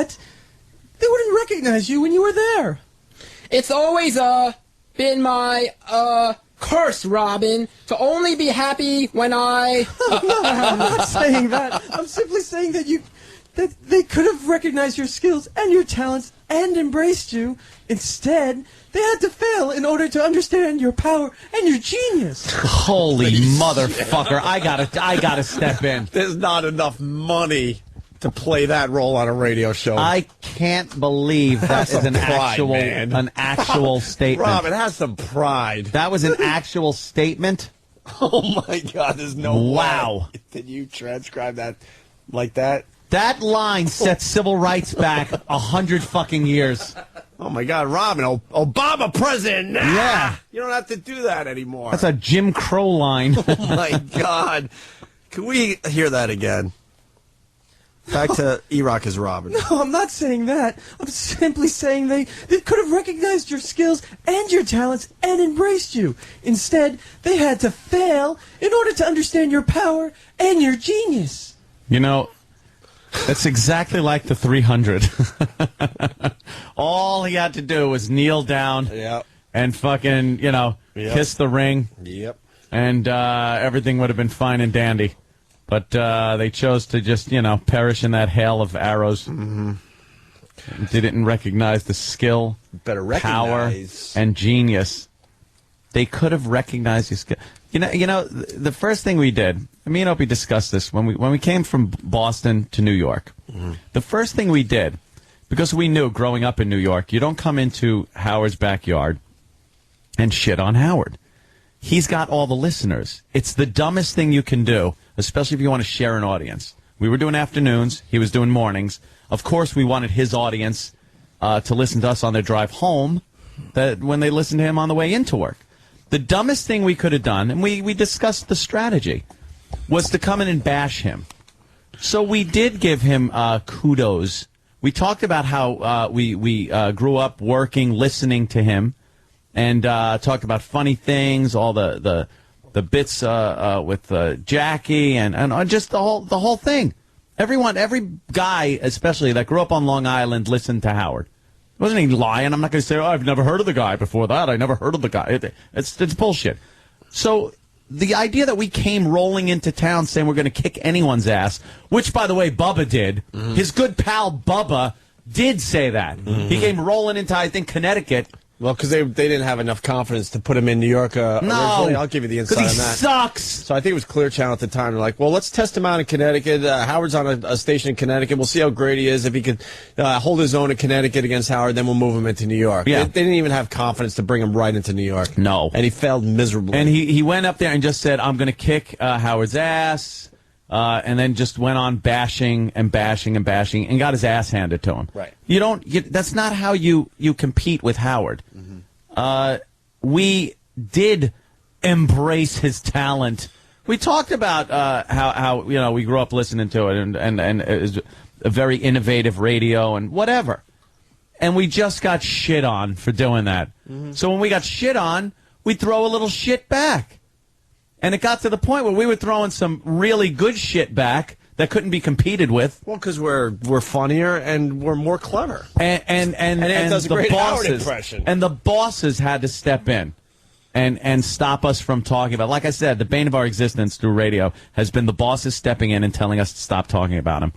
but they wouldn't recognize you when you were there. It's always been my curse, Robin, to only be happy when I... No, I'm not saying that. I'm simply saying that they could have recognized your skills and your talents and embraced you. Instead, they had to fail in order to understand your power and your genius. Holy motherfucker! I gotta step in. There's not enough money to play that role on a radio show. I can't believe that is an actual statement. Rob, it has some pride. That was an actual statement. Oh my God! There's no wow. way. Did you transcribe that like that? That line sets civil rights back 100 fucking years. Oh my God, Robin, Obama president now. Yeah. You don't have to do that anymore. That's a Jim Crow line. Oh my God. Can we hear that again? Back to E-Rock as Robin. No, I'm not saying that. I'm simply saying they could have recognized your skills and your talents and embraced you. Instead, they had to fail in order to understand your power and your genius. You know, that's exactly like the 300. All he had to do was kneel down and fucking, kiss the ring. Yep. And everything would have been fine and dandy. But they chose to just, perish in that hail of arrows. Mm-hmm. They didn't recognize the skill, power, and genius. They could have recognized your skill. The first thing we did, me and Opie discussed this when we came from Boston to New York. Mm-hmm. The first thing we did, because we knew growing up in New York, you don't come into Howard's backyard and shit on Howard. He's got all the listeners. It's the dumbest thing you can do, especially if you want to share an audience. We were doing afternoons. He was doing mornings. Of course, we wanted his audience to listen to us on their drive home, that when they listened to him on the way into work. The dumbest thing we could have done, and we discussed the strategy, was to come in and bash him. So we did give him kudos. We talked about how we grew up working, listening to him, and talked about funny things, all the bits with Jackie, and just the whole thing. Every guy, especially that grew up on Long Island, listened to Howard. Wasn't he lying? I'm not going to say, I've never heard of the guy before that. I never heard of the guy. It's bullshit. So the idea that we came rolling into town saying we're going to kick anyone's ass, which, by the way, Bubba did. Mm-hmm. His good pal Bubba did say that. Mm-hmm. He came rolling into, I think, Connecticut. Well, because they didn't have enough confidence to put him in New York originally. I'll give you the insight on that. Because he sucks. So I think it was Clear Channel at the time. They're like, well, let's test him out in Connecticut. Howard's on a station in Connecticut. We'll see how great he is. If he could hold his own in Connecticut against Howard, then we'll move him into New York. Yeah. They didn't even have confidence to bring him right into New York. No. And he failed miserably. And he went up there and just said, I'm going to kick Howard's ass. And then just went on bashing and bashing and bashing and got his ass handed to him. Right. That's not how you compete with Howard. Mm-hmm. We did embrace his talent. We talked about how we grew up listening to it and it was a very innovative radio and whatever. And we just got shit on for doing that. Mm-hmm. So when we got shit on, we throw a little shit back. And it got to the point where we were throwing some really good shit back that couldn't be competed with. Well, because we're funnier and we're more clever. And it does a great Howard impression. And the bosses had to step in and stop us from talking about. Like I said, the bane of our existence through radio has been the bosses stepping in and telling us to stop talking about him.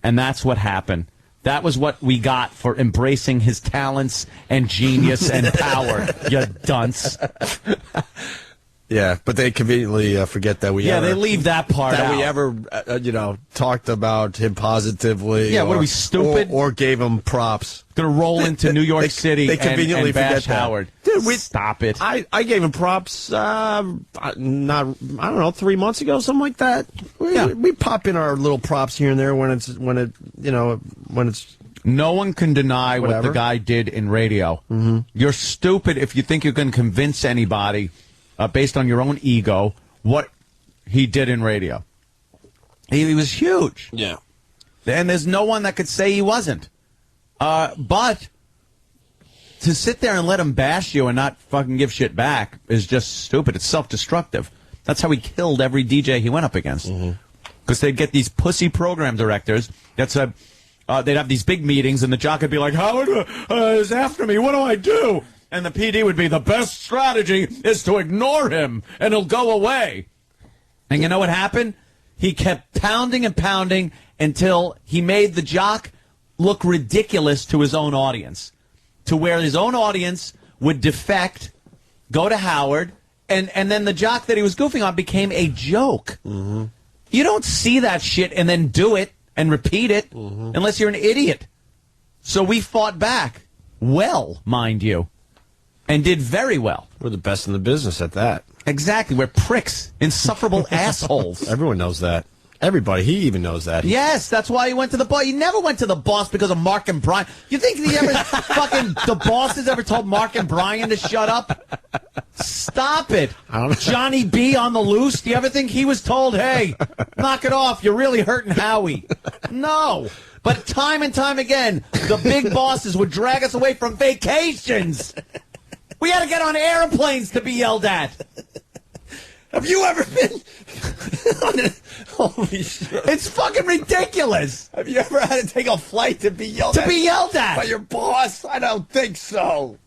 And that's what happened. That was what we got for embracing his talents and genius and power, you dunce. Yeah, but they conveniently forget that we they leave that part out. That we ever, talked about him positively. Yeah, what are we, stupid? Or gave him props. Going to roll into New York City they conveniently and bash forget Howard. Dude, stop it. I gave him props, I don't know, 3 months ago, something like that. We pop in our little props here and there when it's. No one can deny what the guy did in radio. Mm-hmm. You're stupid if you think you can convince anybody based on your own ego, what he did in radio. He was huge. Yeah. And there's no one that could say he wasn't. But to sit there and let him bash you and not fucking give shit back is just stupid. It's self-destructive. That's how he killed every DJ he went up against. Because they'd get these pussy program directors that said, they'd have these big meetings, and the jock would be like, Howard is after me. What do I do? And the PD would be, the best strategy is to ignore him, and he'll go away. And you know what happened? He kept pounding and pounding until he made the jock look ridiculous to his own audience, to where his own audience would defect, go to Howard, and then the jock that he was goofing on became a joke. Mm-hmm. You don't see that shit and then do it and repeat it unless you're an idiot. So we fought back. Well, mind you. And did very well. We're the best in the business at that. Exactly. We're pricks. Insufferable assholes. Everyone knows that. Everybody. He even knows that. Yes, that's why he went to the boss. He never went to the boss because of Mark and Brian. You think he ever the bosses ever told Mark and Brian to shut up? Stop it. Johnny B on the loose. Do you ever think he was told, hey, knock it off, you're really hurting Howie? No. But time and time again, the big bosses would drag us away from vacations. We had to get on airplanes to be yelled at. Have you ever been on a... Holy shit. It's fucking ridiculous. Have you ever had to take a flight to be yelled at? To be yelled at. By your boss? I don't think so.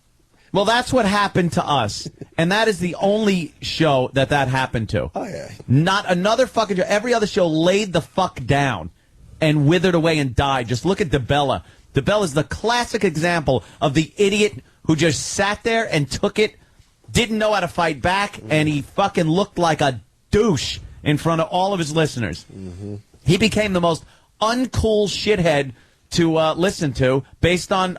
Well, that's what happened to us. And that is the only show that happened to. Oh, yeah. Not another fucking show. Every other show laid the fuck down and withered away and died. Just look at DeBella. DeBella is the classic example of the idiot who just sat there and took it, didn't know how to fight back, and he fucking looked like a douche in front of all of his listeners. Mm-hmm. He became the most uncool shithead to listen to based on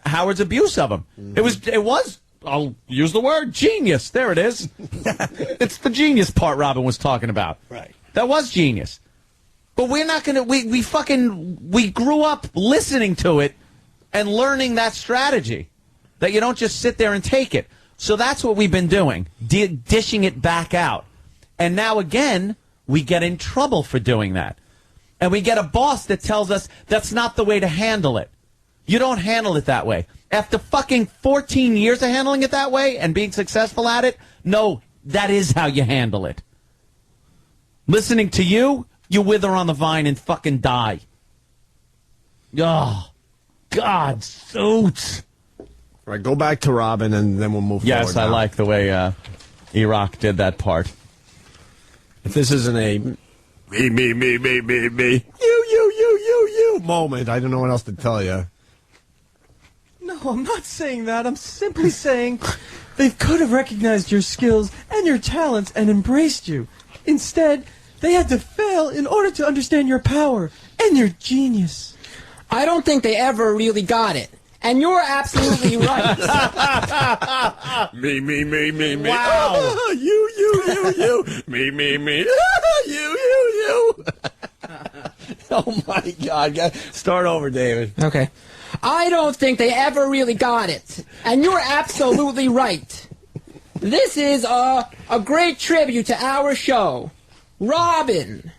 Howard's abuse of him. Mm-hmm. It was, I'll use the word, genius. There it is. It's the genius part Robin was talking about. Right. That was genius. But we're not going to, we grew up listening to it and learning that strategy, that you don't just sit there and take it. So that's what we've been doing, dishing it back out. And now again, we get in trouble for doing that. And we get a boss that tells us that's not the way to handle it. You don't handle it that way. After fucking 14 years of handling it that way and being successful at it, no, that is how you handle it. Listening to you, you wither on the vine and fucking die. Oh, God, Suits. All right, go back to Robin, and then we'll move forward. Yes, I like the way Iraq did that part. If this isn't a me, you moment, I don't know what else to tell you. No, I'm not saying that. I'm simply saying they could have recognized your skills and your talents and embraced you. Instead, they had to fail in order to understand your power and your genius. I don't think they ever really got it. And you're absolutely right. Me. Wow. Oh, you. Me. You. Oh, my God. Start over, David. Okay. I don't think they ever really got it. And you're absolutely right. This is a great tribute to our show. Robin,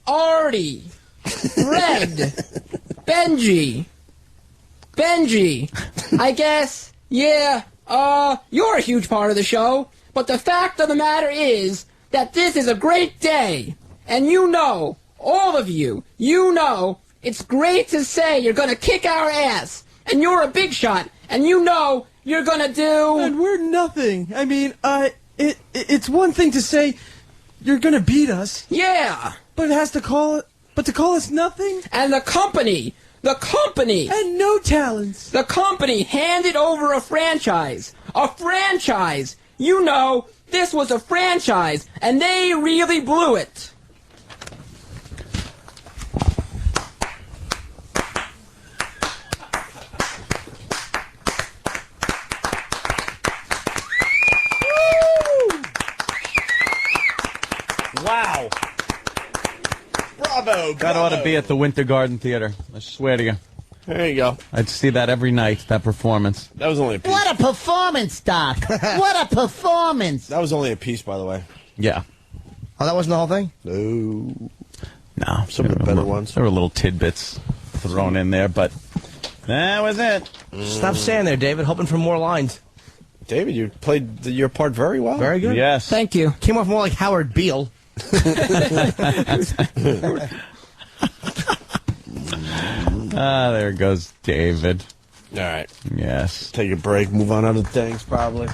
Artie, Fred, Benji, I guess, yeah, you're a huge part of the show, but the fact of the matter is that this is a great day, and you know, all of you, you know, it's great to say you're gonna kick our ass, and you're a big shot, and you know you're gonna do... And we're nothing. I mean, it's one thing to say you're gonna beat us. Yeah. But to call us nothing? And the company... And no talents. The company handed over a franchise. A franchise. You know, this was a franchise, and they really blew it. Wow. Bravo. That ought to be at the Winter Garden Theater. I swear to you. There you go. I'd see that every night, that performance. That was only a piece. What a performance, Doc. What a performance. That was only a piece, by the way. Yeah. Oh, that wasn't the whole thing? No. No. Some of the better ones. There were little tidbits thrown in there, but that was it. Stop saying there, David. Hoping for more lines. David, you played your part very well. Very good. Yes. Thank you. Came off more like Howard Beale. There goes David. All right. Yes. Take a break, move on to other things, probably.